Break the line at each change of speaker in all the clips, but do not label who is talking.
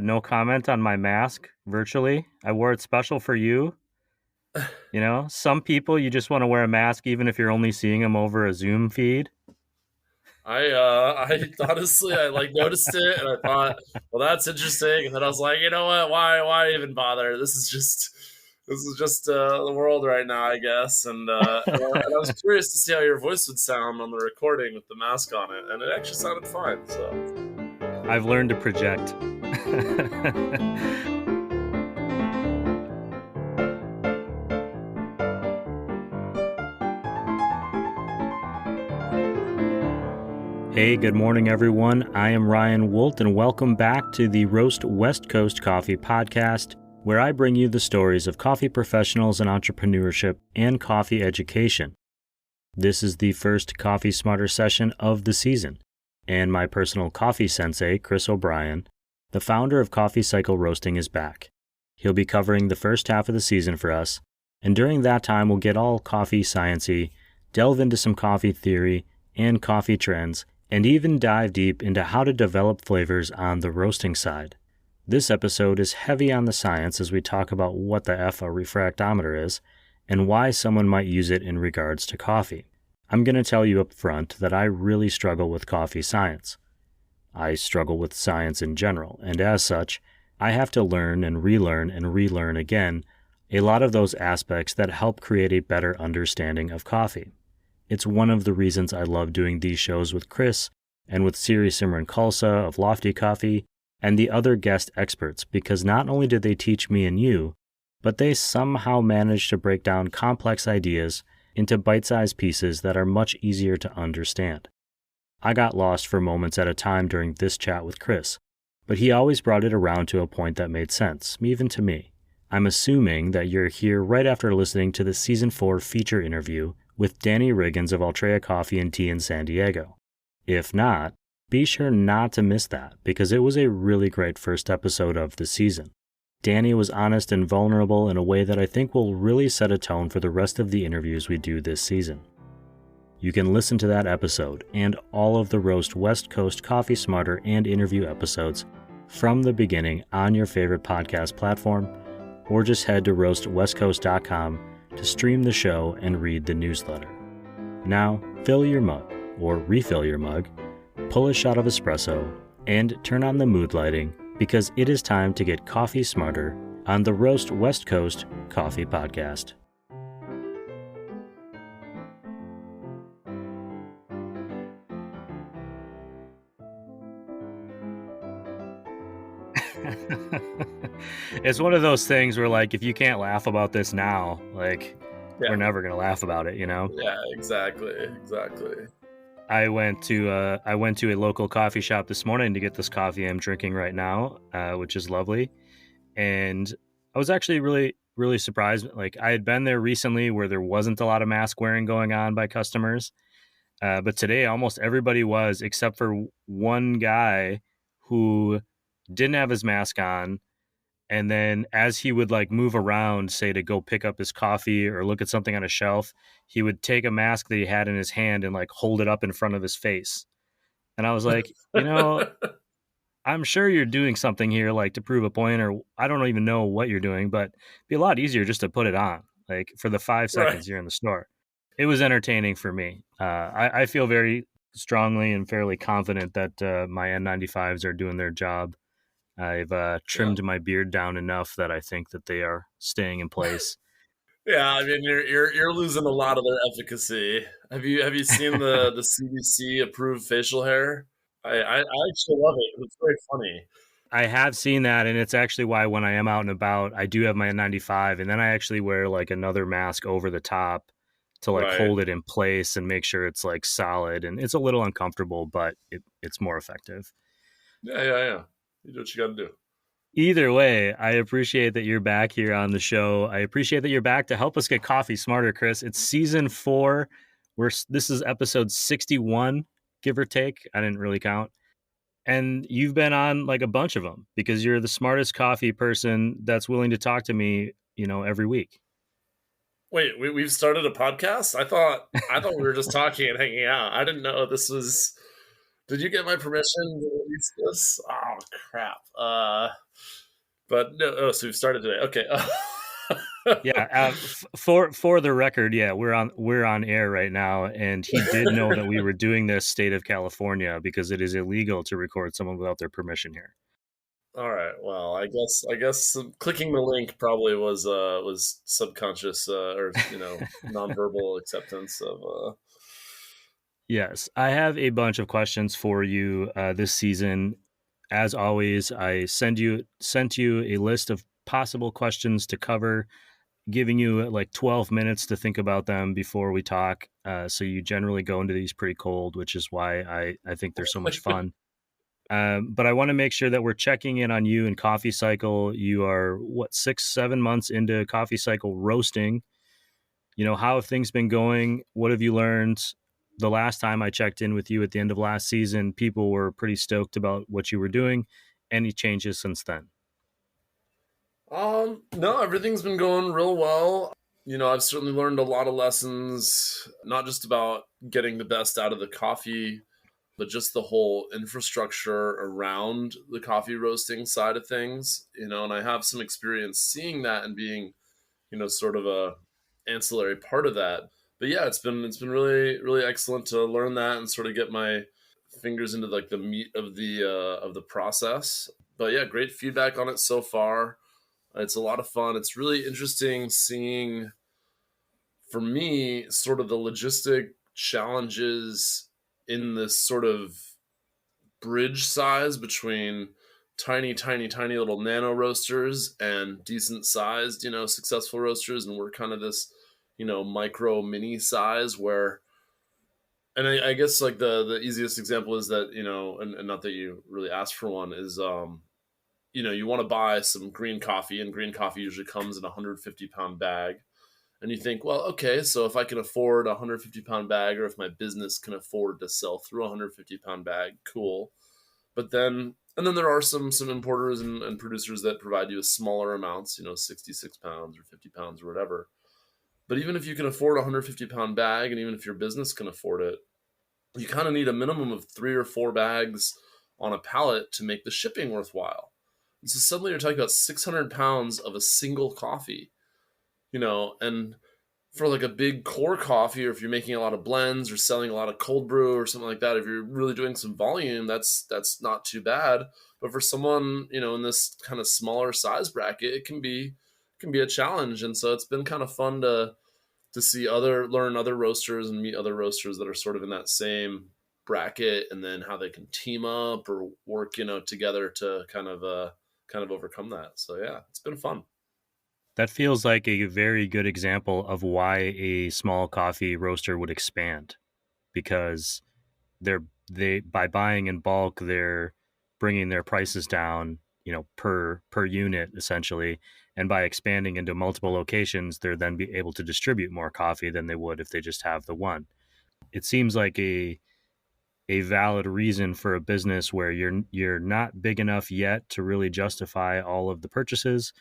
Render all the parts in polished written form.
no comment on my mask virtually. I wore it special for you. You know, some people you just want to wear a mask even if you're only seeing them over a Zoom feed.
I honestly, I like noticed it and I thought, well, that's interesting. And then I was like, you know what? Why even bother? This is just the world right now, I guess. And I was curious to see how your voice would sound on the recording with the mask on it, and it actually sounded fine. So
I've learned to project. Hey, good morning, everyone. I am Ryan Wolt, and welcome back to the Roast West Coast Coffee podcast, where I bring you the stories of coffee professionals and entrepreneurship and coffee education. This is the first Coffee Smarter session of the season, and my personal coffee sensei, Chris O'Brien, the founder of Coffee Cycle Roasting, is back. He'll be covering the first half of the season for us, and during that time we'll get all coffee sciencey, delve into some coffee theory and coffee trends, and even dive deep into how to develop flavors on the roasting side. This episode is heavy on the science as we talk about what the F a refractometer is and why someone might use it in regards to coffee. I'm going to tell you up front that I really struggle with coffee science. I struggle with science in general, and as such, I have to learn and relearn again a lot of those aspects that help create a better understanding of coffee. It's one of the reasons I love doing these shows with Chris and with Siri Simran Khalsa of Lofty Coffee and the other guest experts, because not only did they teach me and you, but they somehow managed to break down complex ideas into bite-sized pieces that are much easier to understand. I got lost for moments at a time during this chat with Chris, but he always brought it around to a point that made sense, even to me. I'm assuming that you're here right after listening to the Season 4 feature interview with Danny Riggins of Altrea Coffee and Tea in San Diego. If not, be sure not to miss that, because it was a really great first episode of the season. Danny was honest and vulnerable in a way that I think will really set a tone for the rest of the interviews we do this season. You can listen to that episode and all of the Roast West Coast Coffee Smarter and interview episodes from the beginning on your favorite podcast platform, or just head to roastwestcoast.com to stream the show and read the newsletter. Now, fill your mug, or refill your mug, pull a shot of espresso, and turn on the mood lighting, because it is time to get coffee smarter on the Roast West Coast Coffee Podcast. It's one of those things where, like, if you can't laugh about this now, like,
yeah,
we're never going to laugh about it, you know?
yeah, exactly.
I went to a local coffee shop this morning to get this coffee I'm drinking right now, which is lovely. And I was actually really surprised. Like, I had been there recently where there wasn't a lot of mask wearing going on by customers. But today almost everybody was, except for one guy who didn't have his mask on. And then as he would like move around, say to go pick up his coffee or look at something on a shelf, he would take a mask that he had in his hand and like hold it up in front of his face. And I was like, you know, I'm sure you're doing something here, like to prove a point, or I don't even know what you're doing, but it'd be a lot easier just to put it on, like for the 5
Right.
seconds you're in the store. It was entertaining for me. I feel very strongly and fairly confident that my N95s are doing their job. I've trimmed my beard down enough that I think that they are staying in place.
Yeah, I mean you're losing a lot of their efficacy. Have you seen the CDC approved facial hair? I actually love it. It's very funny.
I have seen that, and it's actually why when I am out and about, I do have my N95, and then I actually wear like another mask over the top to like
Right.
hold it in place and make sure it's like solid. And it's a little uncomfortable, but it's more effective.
Yeah. You do what you got to do.
Either way, I appreciate that you're back here on the show. I appreciate that you're back to help us get coffee smarter, Chris. It's season 4. This is episode 61, give or take. I didn't really count. And you've been on like a bunch of them because you're the smartest coffee person that's willing to talk to me, you know, every week.
Wait, we've started a podcast? I thought we were just talking and hanging out. I didn't know this was Did you get my permission to release this? Oh crap. But no. Oh, so we've started today. Okay.
Yeah, for the record, yeah, we're on air right now, and he did know that we were doing this state of California because it is illegal to record someone without their permission here.
All right. Well, I guess clicking the link probably was subconscious or nonverbal acceptance of.
Yes, I have a bunch of questions for you this season. As always, I sent you a list of possible questions to cover, giving you like 12 minutes to think about them before we talk. So you generally go into these pretty cold, which is why I think they're so much fun. But I want to make sure that we're checking in on you and Coffee Cycle. You are what, 6, 7 months into Coffee Cycle roasting. How have things been going? What have you learned? The last time I checked in with you at the end of last season, people were pretty stoked about what you were doing. Any changes since then?
No, everything's been going real well. I've certainly learned a lot of lessons, not just about getting the best out of the coffee, but just the whole infrastructure around the coffee roasting side of things. And I have some experience seeing that and being, sort of a ancillary part of that. But yeah, it's been really really excellent to learn that and sort of get my fingers into like the meat of the process. But yeah, great feedback on it so far. It's a lot of fun. It's really interesting seeing, for me, sort of the logistic challenges in this sort of bridge size between tiny, tiny, tiny little nano roasters and decent sized, successful roasters. And we're kind of this, micro mini size where, and I guess like the easiest example is that, and not that you really asked for one, is, you want to buy some green coffee, and green coffee usually comes in a 150-pound bag. And you think, well, okay, so if I can afford a 150-pound bag, or if my business can afford to sell through a 150-pound bag, cool. But then, and then there are some importers and producers that provide you with smaller amounts, 66 pounds or 50 pounds or whatever. But even if you can afford a 150-pound bag, and even if your business can afford it, you kind of need a minimum of 3 or 4 bags on a pallet to make the shipping worthwhile. And so suddenly you're talking about 600 pounds of a single coffee, and for like a big core coffee, or if you're making a lot of blends or selling a lot of cold brew or something like that, if you're really doing some volume, that's not too bad. But for someone, in this kind of smaller size bracket, it can be a challenge. And so it's been kind of fun to see learn other roasters and meet other roasters that are sort of in that same bracket, and then how they can team up or work, together to kind of overcome that. So yeah, it's been fun.
That feels like a very good example of why a small coffee roaster would expand, because they by buying in bulk, they're bringing their prices down, per unit essentially, and by expanding into multiple locations, they're then be able to distribute more coffee than they would if they just have the one. It seems like a valid reason for a business where you're not big enough yet to really justify all of the purchases,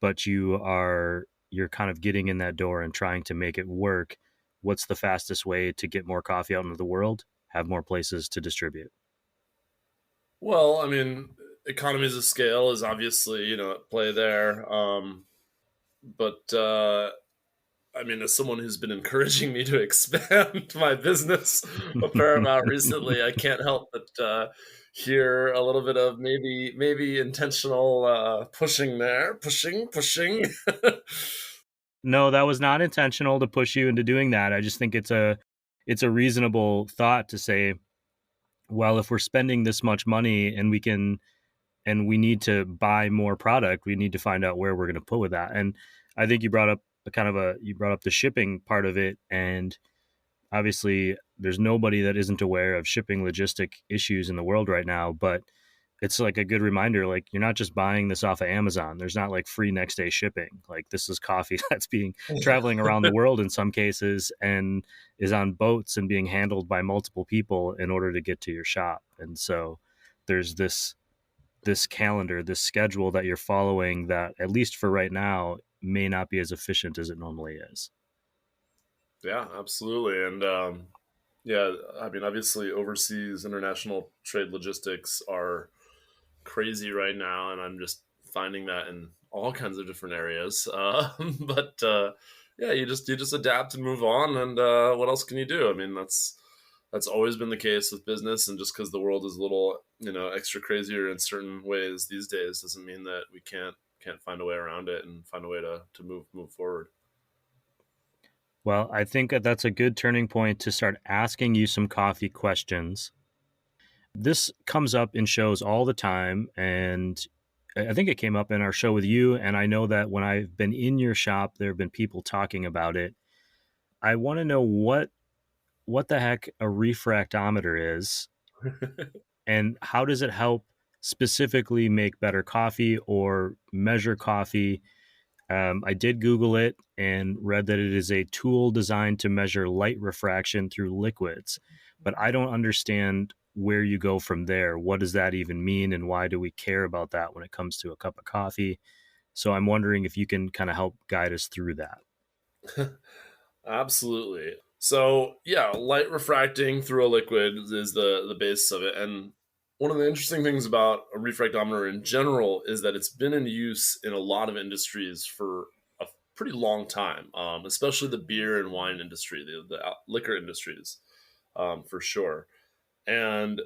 but you're kind of getting in that door and trying to make it work. What's the fastest way to get more coffee out into the world? Have more places to distribute.
Well, I mean, economies of scale is obviously, at play there. But I mean, as someone who's been encouraging me to expand my business a fair amount recently, I can't help but hear a little bit of maybe intentional pushing there, pushing.
No, that was not intentional to push you into doing that. I just think it's a reasonable thought to say, well, if we're spending this much money and we need to buy more product, we need to find out where we're going to put with that. And I think you brought up the shipping part of it, and obviously there's nobody that isn't aware of shipping logistic issues in the world right now, but it's like a good reminder, like you're not just buying this off of Amazon. There's not like free next day shipping. Like this is coffee that's being traveling around the world in some cases, and is on boats and being handled by multiple people in order to get to your shop. And so there's this calendar, this schedule that you're following that, at least for right now, may not be as efficient as it normally is.
Yeah, absolutely. And Yeah, I mean, obviously, overseas international trade logistics are crazy right now, and I'm just finding that in all kinds of different areas. But yeah, you just adapt and move on, and what else can you do? I mean, that's always been the case with business, and just because the world is a little extra crazier in certain ways these days doesn't mean that we can't find a way around it and find a way to move forward.
Well, I think that that's a good turning point to start asking you some coffee questions. This comes up in shows all the time, and I think it came up in our show with you. And I know that when I've been in your shop, there have been people talking about it. I want to know what the heck a refractometer is, and how does it help specifically make better coffee or measure coffee. I did Google it and read that it is a tool designed to measure light refraction through liquids. But I don't understand where you go from there. What does that even mean? And why do we care about that when it comes to a cup of coffee? So I'm wondering if you can kind of help guide us through that.
Absolutely. So yeah, light refracting through a liquid is the basis of it. And one of the interesting things about a refractometer in general is that it's been in use in a lot of industries for a pretty long time, especially the beer and wine industry, the liquor industries, for sure. And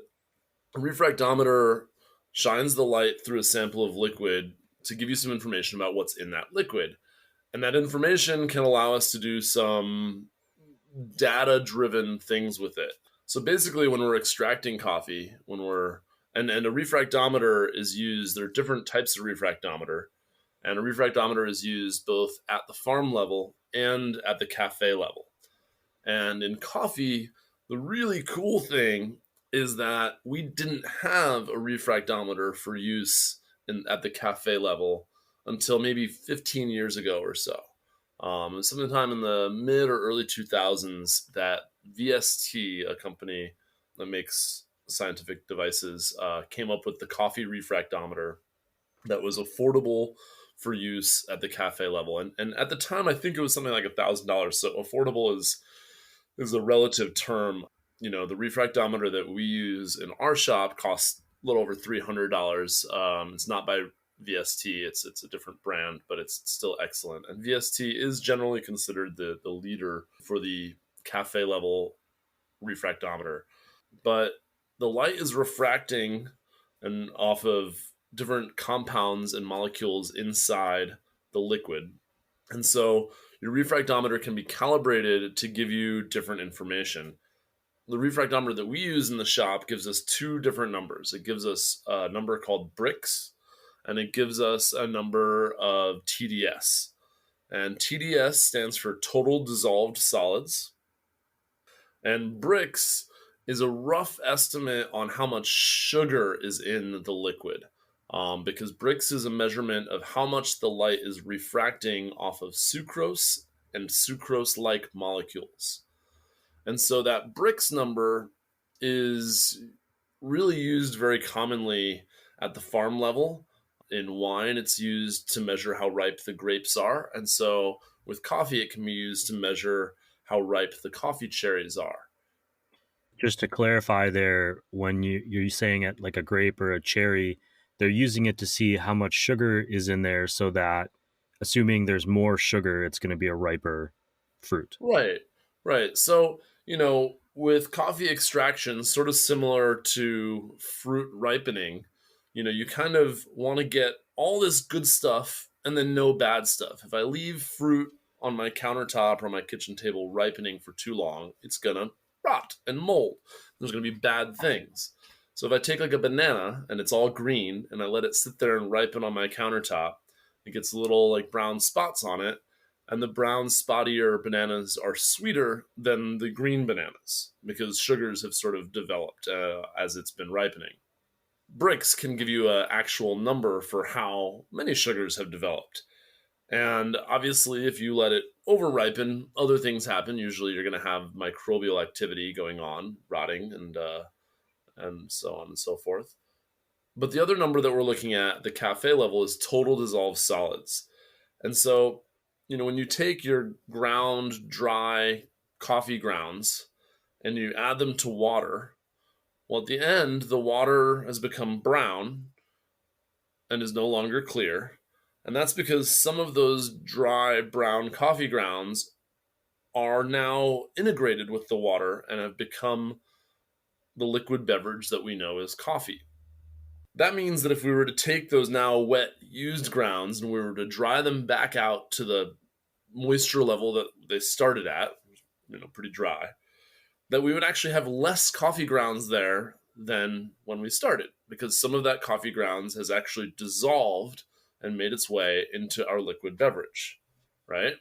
a refractometer shines the light through a sample of liquid to give you some information about what's in that liquid. And that information can allow us to do some data driven things with it. So basically, when we're extracting coffee, when we're and a refractometer is used, there are different types of refractometer, and a refractometer is used both at the farm level and at the cafe level. And in coffee, the really cool thing is that we didn't have a refractometer for use at the cafe level until maybe 15 years ago or so. Sometime in the mid or early 2000s that VST, a company that makes scientific devices, came up with the coffee refractometer that was affordable for use at the cafe level. And at the time, I think it was something like $1,000. So affordable is a relative term. The refractometer that we use in our shop costs a little over $300. It's not by VST; it's a different brand, but it's still excellent. And VST is generally considered the leader for the cafe level refractometer. But the light is refracting and off of different compounds and molecules inside the liquid. And so your refractometer can be calibrated to give you different information. The refractometer that we use in the shop gives us two different numbers. It gives us a number called Brix, and it gives us a number of TDS. And TDS stands for total dissolved solids, and Brix is a rough estimate on how much sugar is in the liquid. Because Brix is a measurement of how much the light is refracting off of sucrose and sucrose like molecules. And so that Brix number is really used very commonly at the farm level. In wine, it's used to measure how ripe the grapes are. And so with coffee, it can be used to measure how ripe the coffee cherries are.
Just to clarify there, when you're saying it like a grape or a cherry, they're using it to see how much sugar is in there so that assuming there's more sugar, it's going to be a riper fruit.
Right, right. So, with coffee extraction, sort of similar to fruit ripening, you kind of want to get all this good stuff and then no bad stuff. If I leave fruit on my countertop or my kitchen table ripening for too long, it's going to rot and mold. There's going to be bad things. So if I take like a banana and it's all green and I let it sit there and ripen on my countertop, it gets little like brown spots on it, and the brown spottier bananas are sweeter than the green bananas because sugars have sort of developed as it's been ripening. Brix can give you an actual number for how many sugars have developed. And obviously, if you let it over ripen, other things happen. Usually, you're going to have microbial activity going on, rotting, and so on and so forth. But the other number that we're looking at, the cafe level, is total dissolved solids. And so, when you take your ground dry coffee grounds and you add them to water. Well, at the end, the water has become brown and is no longer clear. And that's because some of those dry brown coffee grounds are now integrated with the water and have become the liquid beverage that we know as coffee. That means that if we were to take those now wet, used grounds and we were to dry them back out to the moisture level that they started at, pretty dry, that we would actually have less coffee grounds there than when we started, because some of that coffee grounds has actually dissolved and made its way into our liquid beverage, right?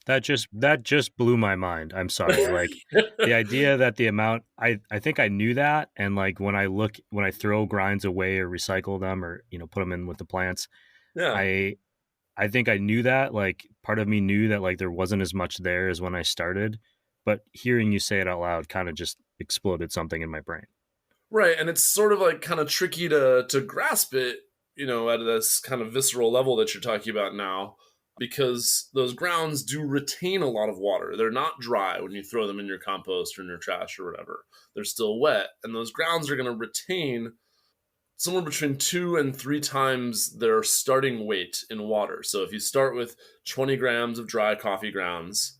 That just blew my mind. I'm sorry. Like the idea that the amount I think I knew that, and like when I throw grinds away or recycle them or put them in with the plants,
Yeah.
I think I knew that. Like part of me knew that like there wasn't as much there as when I started, but hearing you say it out loud kind of just exploded something in my brain.
Right, and it's sort of like kind of tricky to grasp it, at this kind of visceral level that you're talking about now, because those grounds do retain a lot of water. They're not dry when you throw them in your compost or in your trash or whatever. They're still wet, and those grounds are going to retain somewhere between 2 and 3 times their starting weight in water. So if you start with 20 grams of dry coffee grounds,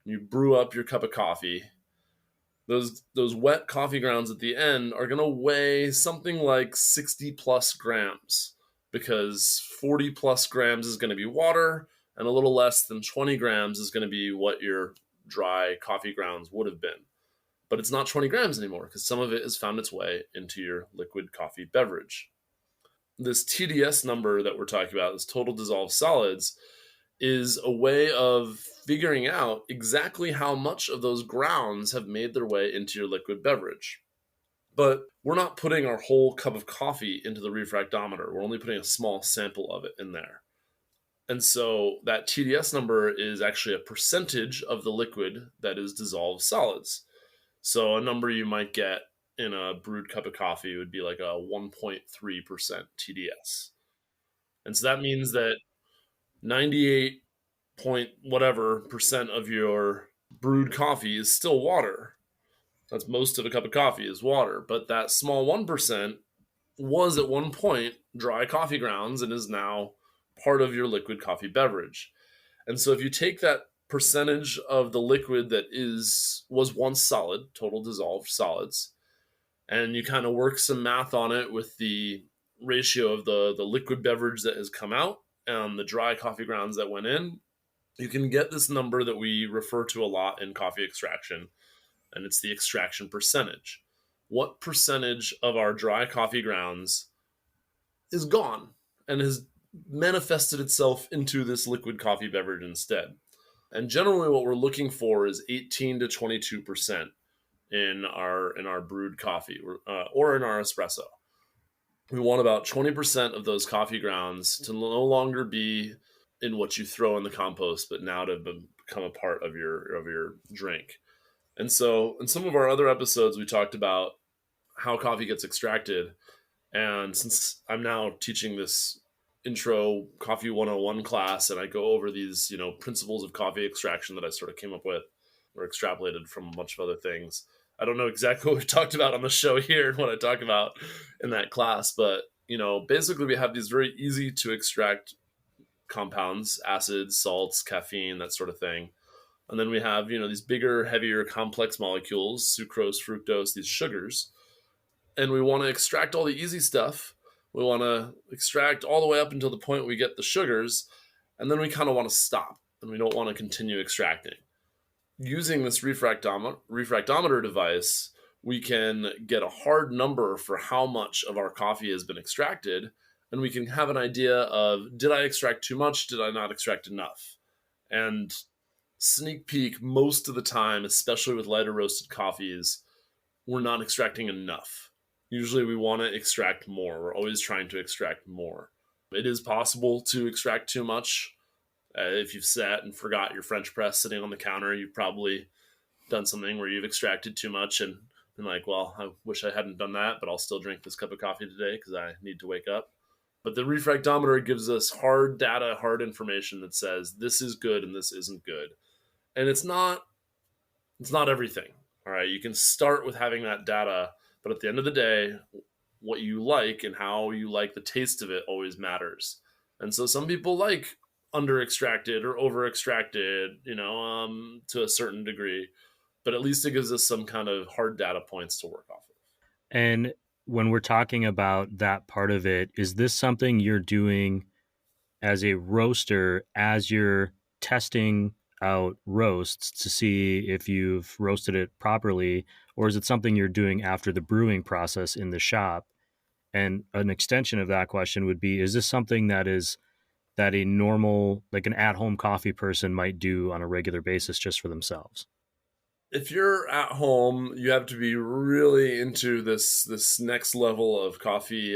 you brew up your cup of coffee, those wet coffee grounds at the end are going to weigh something like 60 plus grams, because 40 plus grams is going to be water and a little less than 20 grams is going to be what your dry coffee grounds would have been. But it's not 20 grams anymore because some of it has found its way into your liquid coffee beverage. This TDS number that we're talking about, this total dissolved solids, is a way of figuring out exactly how much of those grounds have made their way into your liquid beverage. But we're not putting our whole cup of coffee into the refractometer. We're only putting a small sample of it in there. And so that TDS number is actually a percentage of the liquid that is dissolved solids. So a number you might get in a brewed cup of coffee would be like a 1.3% TDS. And so that means that 98 point whatever percent of your brewed coffee is still water. That's most of a cup of coffee is water, but that small 1% was at one point dry coffee grounds and is now part of your liquid coffee beverage. And so if you take that percentage of the liquid that was once solid, total dissolved solids, and you kind of work some math on it with the ratio of the liquid beverage that has come out and the dry coffee grounds that went in, you can get this number that we refer to a lot in coffee extraction, and it's the extraction percentage. What percentage of our dry coffee grounds is gone and has manifested itself into this liquid coffee beverage instead? And generally what we're looking for is 18 to 22% in our brewed coffee or in our espresso. We want about 20% of those coffee grounds to no longer be in what you throw in the compost, but now to become a part of your drink. And so in some of our other episodes, we talked about how coffee gets extracted. And since I'm now teaching this intro coffee 101 class, and I go over these, principles of coffee extraction that I sort of came up with or extrapolated from a bunch of other things. I don't know exactly what we talked about on the show here and what I talk about in that class, but basically we have these very easy to extract compounds, acids, salts, caffeine, that sort of thing. And then we have, these bigger, heavier, complex molecules, sucrose, fructose, these sugars. And we want to extract all the easy stuff. We want to extract all the way up until the point we get the sugars. And then we kind of want to stop and we don't want to continue extracting. Using this refractometer device, we can get a hard number for how much of our coffee has been extracted. And we can have an idea of, did I extract too much? Did I not extract enough? And sneak peek, most of the time, especially with lighter roasted coffees, we're not extracting enough. Usually we want to extract more. We're always trying to extract more. It is possible to extract too much. If you've sat and forgot your French press sitting on the counter, you've probably done something where you've extracted too much and been like, well, I wish I hadn't done that, but I'll still drink this cup of coffee today because I need to wake up. But the refractometer gives us hard data, hard information that says this is good and this isn't good. And it's not everything. All right, you can start with having that data, but at the end of the day, what you like and how you like the taste of it always matters. And so some people like under extracted or over extracted, to a certain degree, but at least it gives us some kind of hard data points to work off of.
And when we're talking about that part of it, is this something you're doing as a roaster as you're testing out roasts to see if you've roasted it properly, or is it something you're doing after the brewing process in the shop? And an extension of that question would be, is this something that a normal, like an at-home coffee person might do on a regular basis just for themselves?
If you're at home, you have to be really into this next level of coffee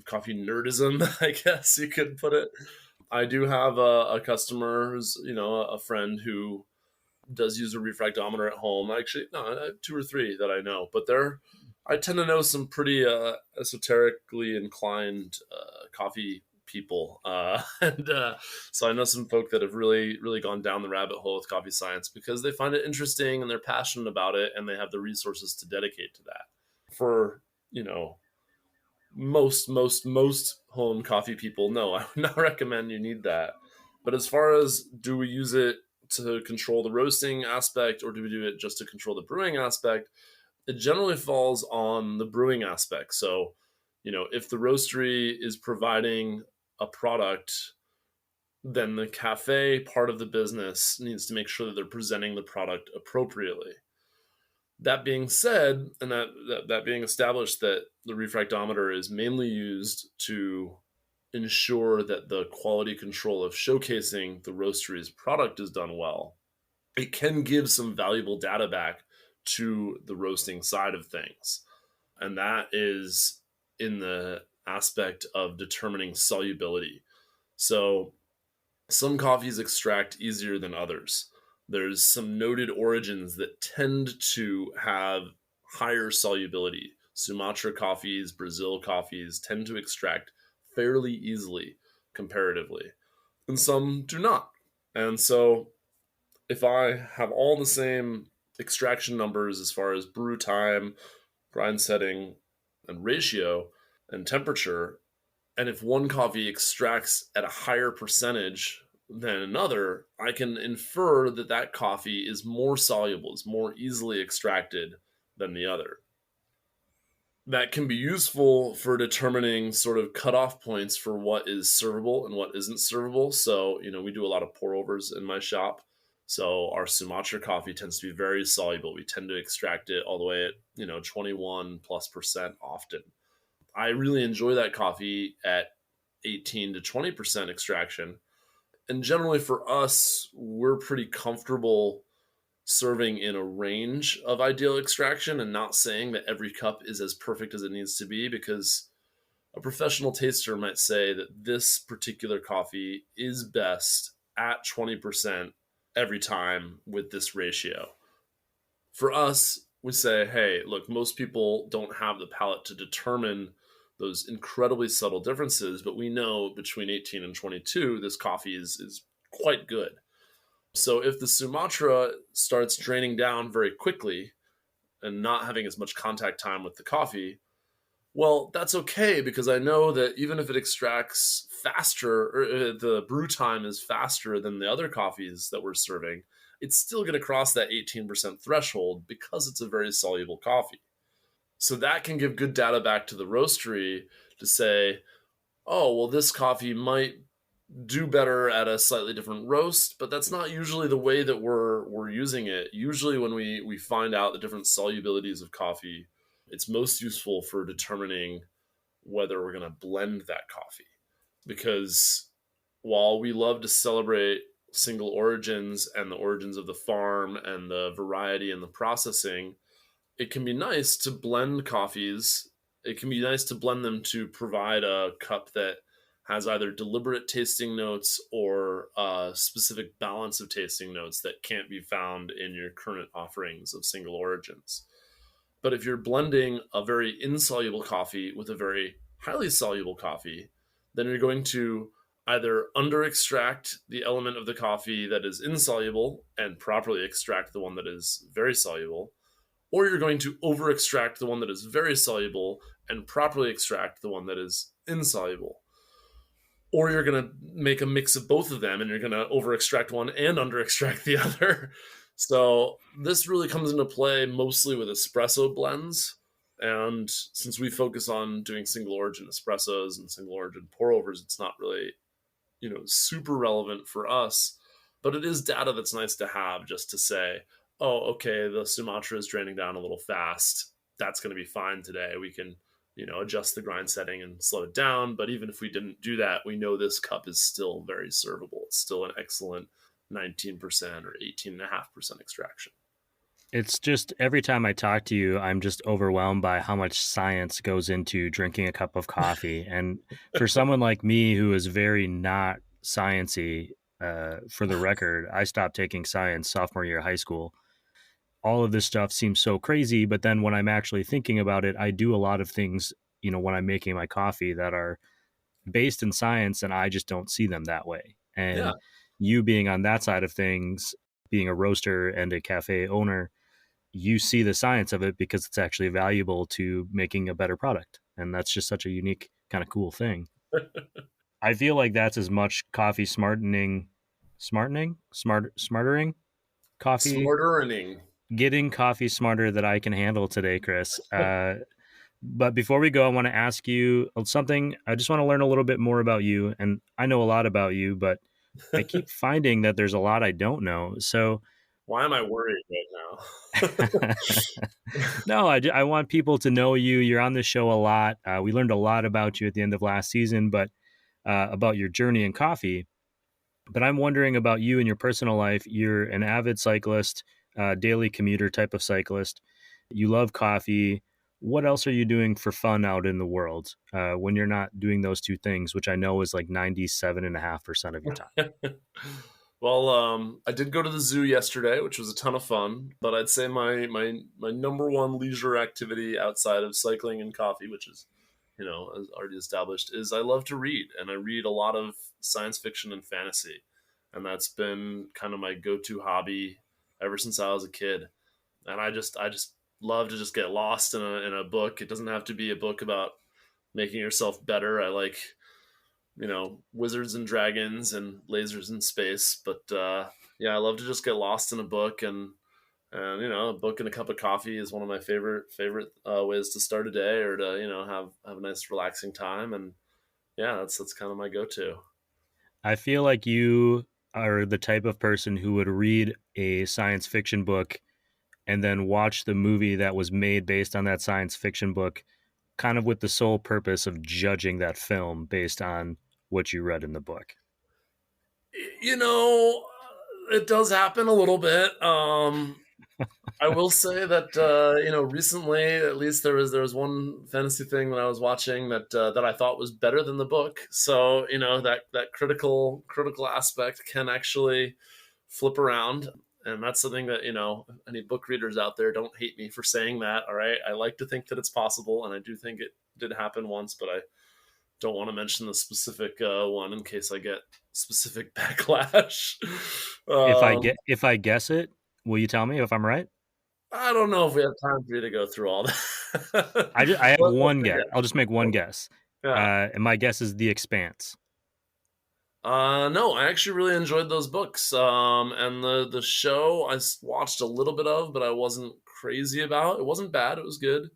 nerdism, I guess you could put it. I do have a customer who's, a friend who does use a refractometer at home. Actually, no, I have two or three that I know, but I tend to know some pretty esoterically inclined coffee people, and so I know some folk that have really, really gone down the rabbit hole with coffee science because they find it interesting and they're passionate about it and they have the resources to dedicate to that. For most home coffee people, no, I would not recommend you need that. But as far as do we use it to control the roasting aspect or do we do it just to control the brewing aspect, it generally falls on the brewing aspect. So, if the roastery is providing a product, then the cafe part of the business needs to make sure that they're presenting the product appropriately. That being said, and that being established, that the refractometer is mainly used to ensure that the quality control of showcasing the roastery's product is done well, it can give some valuable data back to the roasting side of things. And that is in the aspect of determining solubility. So some coffees extract easier than others. There's some noted origins that tend to have higher solubility. Sumatra coffees, Brazil coffees tend to extract fairly easily comparatively, and some do not. And so, if I have all the same extraction numbers as far as brew time, grind setting, and ratio and temperature, and if one coffee extracts at a higher percentage than another, I can infer that that coffee is more soluble, is more easily extracted than the other. That can be useful for determining sort of cutoff points for what is servable and what isn't servable. So, we do a lot of pour overs in my shop. So our Sumatra coffee tends to be very soluble. We tend to extract it all the way at, 21 plus percent often. I really enjoy that coffee at 18 to 20% extraction. And generally for us, we're pretty comfortable serving in a range of ideal extraction and not saying that every cup is as perfect as it needs to be, because a professional taster might say that this particular coffee is best at 20% every time with this ratio. For us, we say, hey, look, most people don't have the palate to determine those incredibly subtle differences, but we know between 18 and 22, this coffee is quite good. So if the Sumatra starts draining down very quickly and not having as much contact time with the coffee, well, that's okay, because I know that even if it extracts faster, or the brew time is faster than the other coffees that we're serving, it's still going to cross that 18% threshold because it's a very soluble coffee. So that can give good data back to the roastery to say, oh, well, this coffee might do better at a slightly different roast, but that's not usually the way that we're using it. Usually when we find out the different solubilities of coffee, it's most useful for determining whether we're going to blend that coffee. Because while we love to celebrate single origins and the origins of the farm and the variety and the processing, it can be nice to blend coffees. It can be nice to blend them to provide a cup that has either deliberate tasting notes or a specific balance of tasting notes that can't be found in your current offerings of single origins. But if you're blending a very insoluble coffee with a very highly soluble coffee, then you're going to either under extract the element of the coffee that is insoluble and properly extract the one that is very soluble, or you're going to over extract the one that is very soluble and properly extract the one that is insoluble. Or you're going to make a mix of both of them and you're going to over extract one and under extract the other. So this really comes into play mostly with espresso blends. And since we focus on doing single origin espressos and single origin pour overs, it's not really, super relevant for us. But it is data that's nice to have just to say, oh, okay, the Sumatra is draining down a little fast. That's going to be fine today. We can, adjust the grind setting and slow it down. But even if we didn't do that, we know this cup is still very servable. It's still an excellent 19% or 18.5% extraction.
It's just every time I talk to you, I'm just overwhelmed by how much science goes into drinking a cup of coffee. And for someone like me who is very not sciencey, for the record, I stopped taking science sophomore year of high school. All of this stuff seems so crazy, but then when I'm actually thinking about it, I do a lot of things, when I'm making my coffee that are based in science, and I just don't see them that way.
Yeah.
And you being on that side of things, being a roaster and a cafe owner, you see the science of it because it's actually valuable to making a better product. And that's just such a unique, kind of cool thing. I feel like that's as much coffee smartering, coffee,
Smartering.
getting coffee smarter that I can handle today, Chris. But before we go, I want to ask you something. I just want to learn a little bit more about you. And I know a lot about you, but I keep finding that there's a lot I don't know. So
why am I worried right now?
No, I want people to know you. You're on the show a lot. We learned a lot about you at the end of last season, but about your journey in coffee. But I'm wondering about you in your personal life. You're an avid cyclist, daily commuter type of cyclist. You love coffee. What else are you doing for fun out in the world when you're not doing those two things, which I know is like 97.5% of your time?
Well, I did go to the zoo yesterday, which was a ton of fun. But I'd say my number one leisure activity outside of cycling and coffee, which is, as already established, is I love to read, and I read a lot of science fiction and fantasy, and that's been kind of my go-to hobby ever since I was a kid. And I just love to just get lost in a book. It doesn't have to be a book about making yourself better. I like wizards and dragons and lasers in space. But yeah, I love to just get lost in a book, and a book and a cup of coffee is one of my favorite ways to start a day, or to have a nice relaxing time. And yeah, that's kind of my go-to.
I feel like you are the type of person who would read a science fiction book and then watch the movie that was made based on that science fiction book, kind of with the sole purpose of judging that film based on what you read in the book.
You know, it does happen a little bit. I will say that recently, at least there was one fantasy thing that I was watching that I thought was better than the book. So that critical aspect can actually flip around, and that's something that any book readers out there, don't hate me for saying that. All right, I like to think that it's possible, and I do think it did happen once, but I don't want to mention the specific one in case I get specific backlash.
If I guess it, will you tell me if I'm right?
I don't know if we have time for you to go through all that.
I have one guess. I'll just make one guess.
Yeah.
And my guess is The Expanse.
No, I actually really enjoyed those books. And the show I watched a little bit of, but I wasn't crazy about. It wasn't bad. It was good,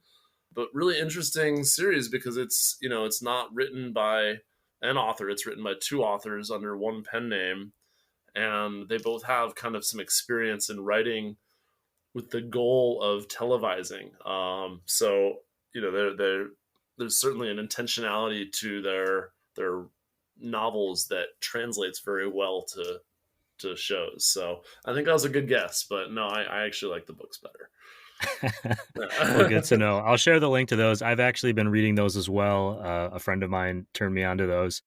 but really interesting series because it's not written by an author. It's written by two authors under one pen name, and they both have kind of some experience in writing with the goal of televising. So there's certainly an intentionality to their novels that translates very well to shows. So I think that was a good guess, but no, I actually like the books better.
Well, good to know. I'll share the link to those. I've actually been reading those as well. A friend of mine turned me onto those,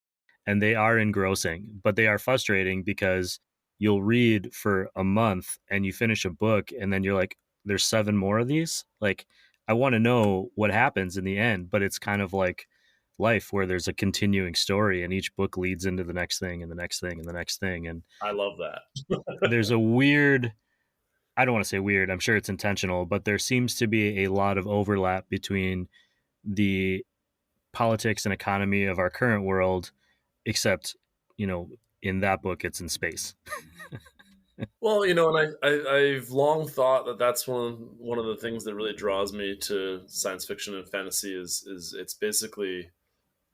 and they are engrossing, but they are frustrating because you'll read for a month and you finish a book, and then you're like, there's 7 more of these. Like, I want to know what happens in the end, but it's kind of like life where there's a continuing story and each book leads into the next thing and the next thing and the next thing. And
I love that.
there's a weird, I don't want to say weird, I'm sure it's intentional, but there seems to be a lot of overlap between the politics and economy of our current world, except, in that book, it's in space.
Well, and I've long thought that that's one of the things that really draws me to science fiction and fantasy is it's basically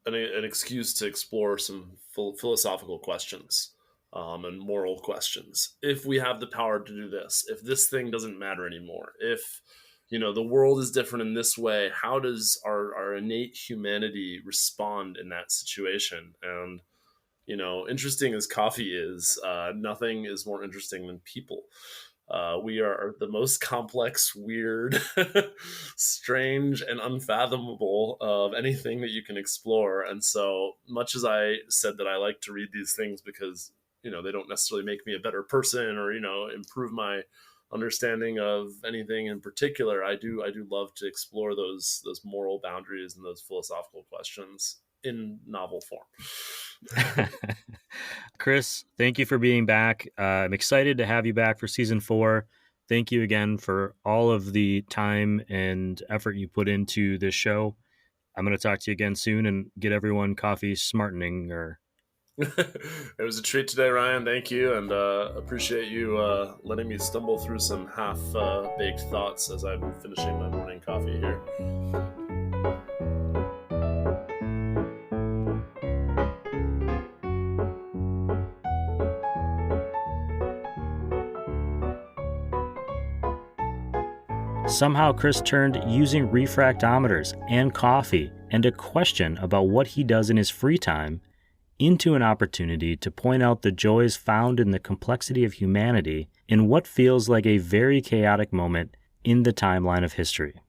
an excuse to explore some philosophical questions, and moral questions. If we have the power to do this, if this thing doesn't matter anymore, if the world is different in this way, how does our innate humanity respond in that situation? And interesting as coffee is, nothing is more interesting than people. We are the most complex, weird, strange, and unfathomable of anything that you can explore. And so much as I said that I like to read these things because, they don't necessarily make me a better person or, improve my understanding of anything in particular, I do love to explore those moral boundaries and those philosophical questions in novel form.
Chris, thank you for being back. I'm excited to have you back for season 4. Thank you again for all of the time and effort you put into this show. I'm going to talk to you again soon and get everyone coffee smartening.
It was a treat today, Ryan. Thank you, and appreciate you letting me stumble through some half-baked thoughts as I'm finishing my morning coffee here.
Somehow Chris turned using refractometers and coffee and a question about what he does in his free time into an opportunity to point out the joys found in the complexity of humanity in what feels like a very chaotic moment in the timeline of history.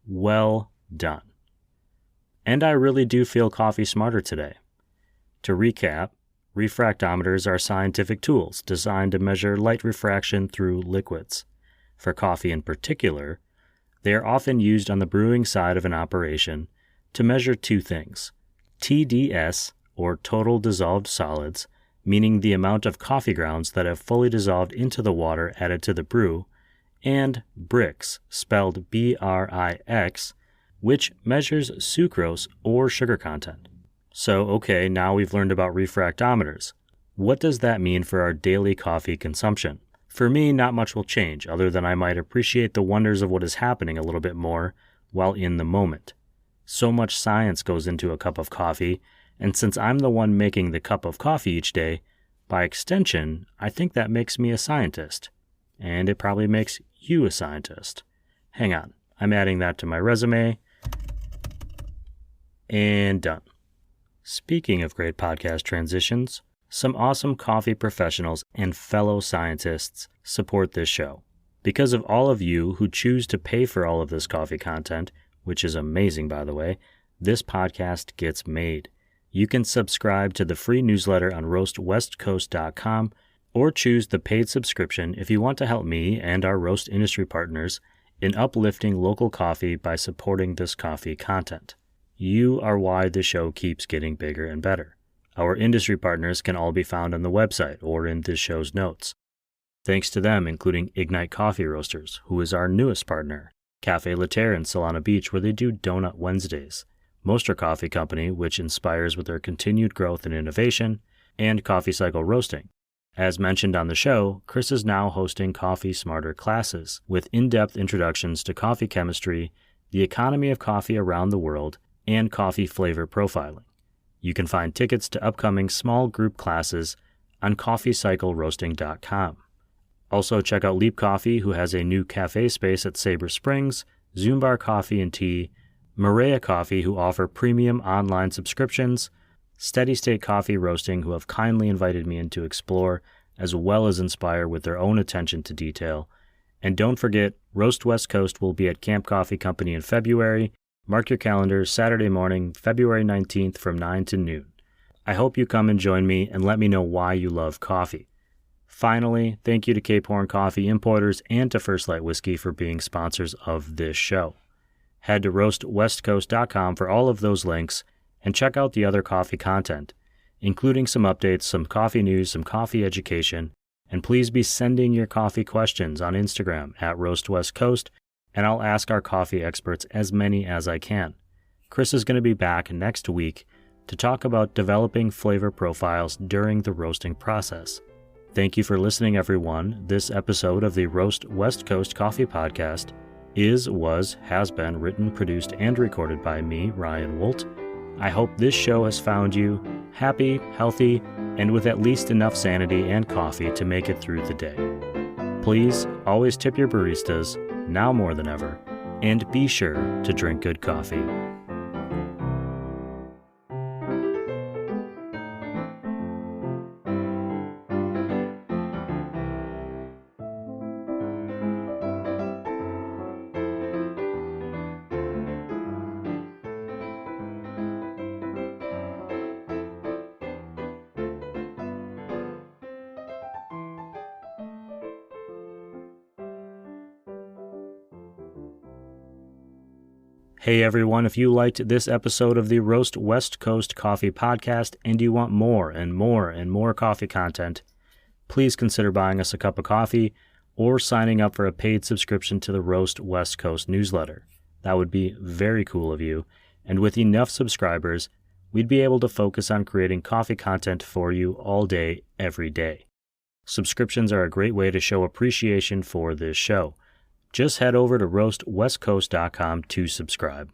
Well done. And I really do feel coffee smarter today. To recap, refractometers are scientific tools designed to measure light refraction through liquids. For coffee in particular, they are often used on the brewing side of an operation to measure two things: TDS, or total dissolved solids, meaning the amount of coffee grounds that have fully dissolved into the water added to the brew, and Brix, spelled BRIX, which measures sucrose or sugar content. So, okay, now we've learned about refractometers. What does that mean for our daily coffee consumption? For me, not much will change, other than I might appreciate the wonders of what is happening a little bit more while in the moment. So much science goes into a cup of coffee, and since I'm the one making the cup of coffee each day, by extension, I think that makes me a scientist. And it probably makes you a scientist. Hang on, I'm adding that to my resume. And done. Speaking of great podcast transitions, some awesome coffee professionals and fellow scientists support this show. Because of all of you who choose to pay for all of this coffee content, which is amazing by the way, this podcast gets made. You can subscribe to the free newsletter on roastwestcoast.com or choose the paid subscription if you want to help me and our roast industry partners in uplifting local coffee by supporting this coffee content. You are why the show keeps getting bigger and better. Our industry partners can all be found on the website or in this show's notes. Thanks to them, including Ignite Coffee Roasters, who is our newest partner, Cafe Laterre in Solana Beach, where they do Donut Wednesdays, Moster Coffee Company, which inspires with their continued growth and innovation, and Coffee Cycle Roasting. As mentioned on the show, Chris is now hosting Coffee Smarter classes with in-depth introductions to coffee chemistry, the economy of coffee around the world, and coffee flavor profiling. You can find tickets to upcoming small group classes on coffeecycleroasting.com. Also, check out Leap Coffee, who has a new cafe space at Sabre Springs, Zoombar Coffee and Tea, Maria Coffee, who offer premium online subscriptions, Steady State Coffee Roasting, who have kindly invited me in to explore, as well as inspire with their own attention to detail. And don't forget, Roast West Coast will be at Camp Coffee Company in February. Mark your calendars, Saturday morning, February 19th from 9 to noon. I hope you come and join me and let me know why you love coffee. Finally, thank you to Cape Horn Coffee Importers and to First Light Whiskey for being sponsors of this show. Head to roastwestcoast.com for all of those links and check out the other coffee content, including some updates, some coffee news, some coffee education, and please be sending your coffee questions on Instagram at Roast West Coast, and I'll ask our coffee experts as many as I can. Chris is going to be back next week to talk about developing flavor profiles during the roasting process. Thank you for listening, everyone. This episode of the Roast West Coast Coffee Podcast has been written, produced, and recorded by me, Ryan Wolt. I hope this show has found you happy, healthy, and with at least enough sanity and coffee to make it through the day. Please always tip your baristas, now more than ever, and be sure to drink good coffee. Hey everyone, if you liked this episode of the Roast West Coast Coffee Podcast and you want more and more and more coffee content, please consider buying us a cup of coffee or signing up for a paid subscription to the Roast West Coast newsletter. That would be very cool of you, and with enough subscribers, we'd be able to focus on creating coffee content for you all day, every day. Subscriptions are a great way to show appreciation for this show. Just head over to roastwestcoast.com to subscribe.